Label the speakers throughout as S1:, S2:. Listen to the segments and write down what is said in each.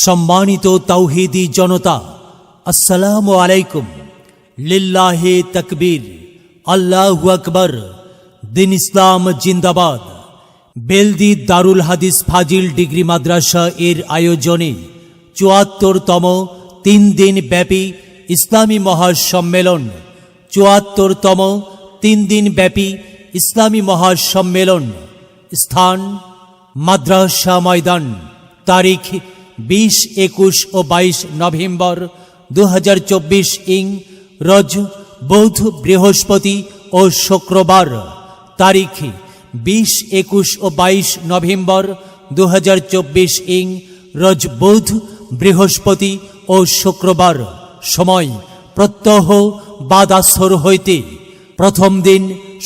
S1: সম্মানিত তাওহীদি জনতা, আসসালামু আলাইকুম। লিল্লাহে তাকবীর, আল্লাহু আকবার। দিন ইসলাম জিন্দাবাদ। বেলদি দারুল হাদিস ফাজিল ডিগ্রি মাদ্রাসা এর আয়োজনে ৭৪তম ৩ দিন ব্যাপী ইসলামী মহাসম্মেলন ৭৪তম ৩ দিন ব্যাপী ইসলামী মহাসম্মেলন। স্থান মাদ্রাসা ময়দান। তারিখ ২০, ২১ ও ২২ নভেম্বর ২০২৪ ইং রোজ বুধ, বৃহস্পতি ও শুক্রবার। তারিখ ২০, ২১ ও ২২ নভেম্বর ২০২৪ ইং রোজ বুধ, বৃহস্পতি ও শুক্রবার। সময় প্রত্যহ বাদ আসর হইতে। প্রথম দিন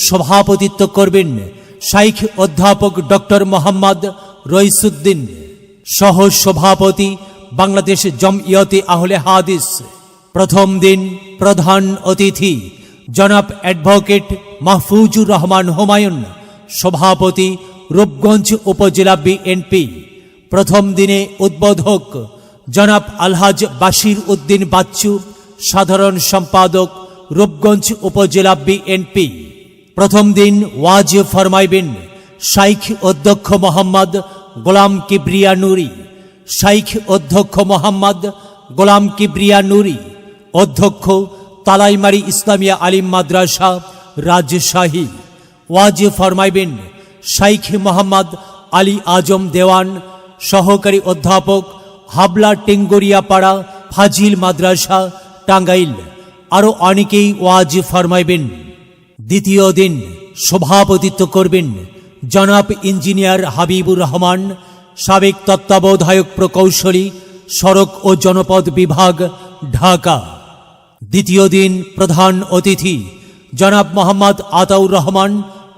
S1: সভাপতিত্ব করবেন শাইখ অধ্যাপক ডক্টর মোহাম্মদ রইসুদ্দিন, সহ সভাপতি বাংলাদেশ জমইয়তে আহলে হাদিস। প্রথম দিন প্রধান অতিথি জনাব অ্যাডভোকেট মাহফুজুর রহমান হুমায়ুন, সভাপতি রূপগঞ্জ উপজেলা বিএনপি। প্রথম দিনে উদ্বোধক জনাব আলহাজ বাশির উদ্দিন বাচ্চু, সাধারণ সম্পাদক রূপগঞ্জ উপজেলা বিএনপি। প্রথম দিন ওয়াজ ফরমাইবেন শাইখ অধ্যক্ষ মোহাম্মদ গোলাম কিবরিয়া নুরি, শাইখ অধ্যক্ষ মোহাম্মদ গোলাম কিবরিয়া নুরি, অধ্যক্ষ তালাইমারি ইসলামিয়া আলিম মাদ্রাসা রাজশাহী। ওয়াজ ফরমাইবেন শাইখ মোহাম্মদ আলী আজম দেওয়ান, সহকারী অধ্যাপক হাবলা টেঙ্গরিয়াপাড়া ফাজিল মাদ্রাসা টাঙ্গাইল। আরও অনেকেই ওয়াজ ফরমাইবেন। দ্বিতীয় দিন সভাপতিত্ব করবেন জনাব ইঞ্জিনিয়ার হাবিবুর রহমান, সাবেক তত্ত্বাবধায়ক প্রকৌশলী, সড়ক ও জনপদ বিভাগ, ঢাকা। দ্বিতীয় দিন প্রধান অতিথি জনাব মোহাম্মদ আতাউর রহমান,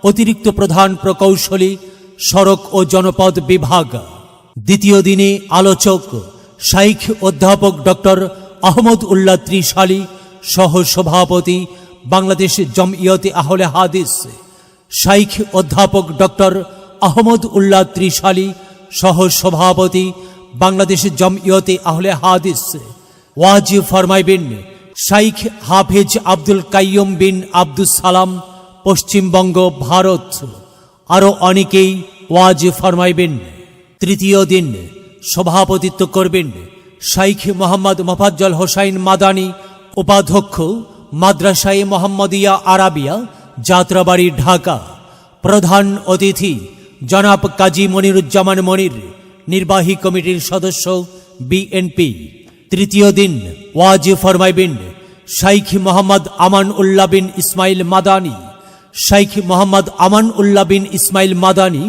S1: অতিরিক্ত প্রধান প্রকৌশলী, সড়ক ও জনপদ বিভাগ। দ্বিতীয় দিনে আলোচক শাইখ অধ্যাপক ডক্টর আহমদ উল্লাহ ত্রিশালী, সহ সভাপতি বাংলাদেশ জমইয়তে আহলে হাদিস। শাইখ অধ্যাপক ডক্টর আহমদ উল্লাহ ত্রিশালী, সহ সভাপতি বাংলাদেশ জমইয়তে আহলে হাদিস। ওয়াজ ফরমাইবেন শাইখ হাফেজ আব্দুল কাইয়ুম বিন আব্দুস সালাম, পশ্চিমবঙ্গ, ভারত। আরও অনেকেই ওয়াজ ফরমাইবেন। তৃতীয় দিন সভাপতিত্ব করবেন শাইখ মোহাম্মদ মোফাজ্জল হোসাইন মাদানী, উপাধ্যক্ষ মাদ্রাসায়ে মোহাম্মদিয়া আরাবিয়া, যাত্রাবাড়ি, ঢাকা। প্রধান অতিথি জনাব কাজী মনিরুজ্জামান মনির, নির্বাহী কমিটির সদস্য, বিএনপি। তৃতীয় দিন ওয়াজ ফরমাইবেন শাইখ মোহাম্মদ আমান উল্লাহ বিন ইসমাইল মাদানী, শাইখ মোহাম্মদ আমান উল্লাহ বিন ইসমাইল মাদানী,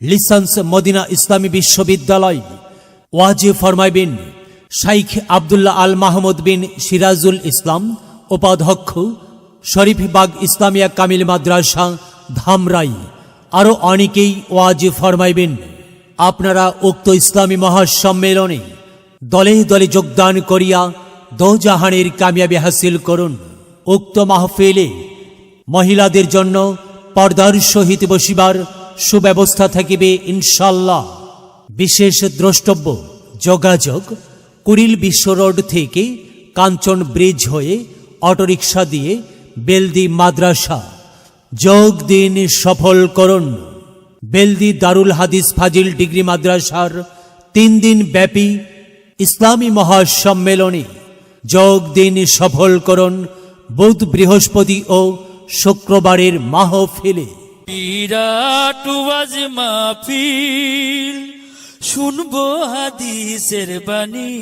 S1: লিসেন্স, মদিনা ইসলামী বিশ্ববিদ্যালয়। ওয়াজ ফরমাইবেন শাইখ আবদুল্লাহ আল মাহমুদ বিন সিরাজুল ইসলাম, উপাধ্যক্ষ শরীফবাগ ইসলামিয়া কামিল মাদ্রাসা, ধামরাই। আরও অনেকেই ওয়াজ ফরমাইবেন। আপনারা উক্ত ইসলামী মহাসম্মেলনে দলে দলে যোগদান করিয়া দোজাহানের কামিয়াবি হাসিল করুন। উক্ত মাহফিলে মহিলাদের জন্য পর্দার সহিত বসিবার সুব্যবস্থা থাকিবে ইনশাল্লাহ। বিশেষ দ্রষ্টব্য: যোগাযোগ কুড়িল বিশ্ব রোড থেকে কাঞ্চন ব্রিজ হয়ে অটোরিকশা দিয়ে বেলদি মাদ্রাসা। যোগ দিন, সফল করুন। বেলদি দারুল হাদিস ফাজিল ডিগ্রি মাদ্রাসার ৩ দিন ব্যাপী ইসলামী মহাসম্মেলনে যোগ দিন, সফল করুন। বুধ, বৃহস্পতি ও শুক্রবারের মাহফিলে।
S2: বিরাট ওয়াজ মাহফিল, শুনবো হাদিসের বাণী,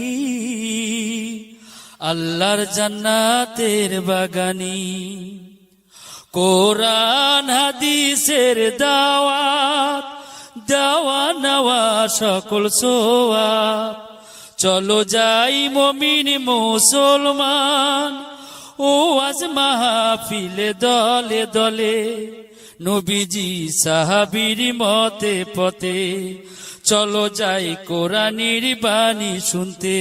S2: আল্লাহর জান্নাতের বাগানি। কোরআন হাদিসের দাওয়াত, দেওয়া নেওয়া সকল সোয়াব। চলো যাই মুমিন মুসলমান, ওয়াজ মাহফিলে দলে দলে। নবীজি সাহাবীর মতে পথে, চলো যাই কোরআনের বাণী শুনতে।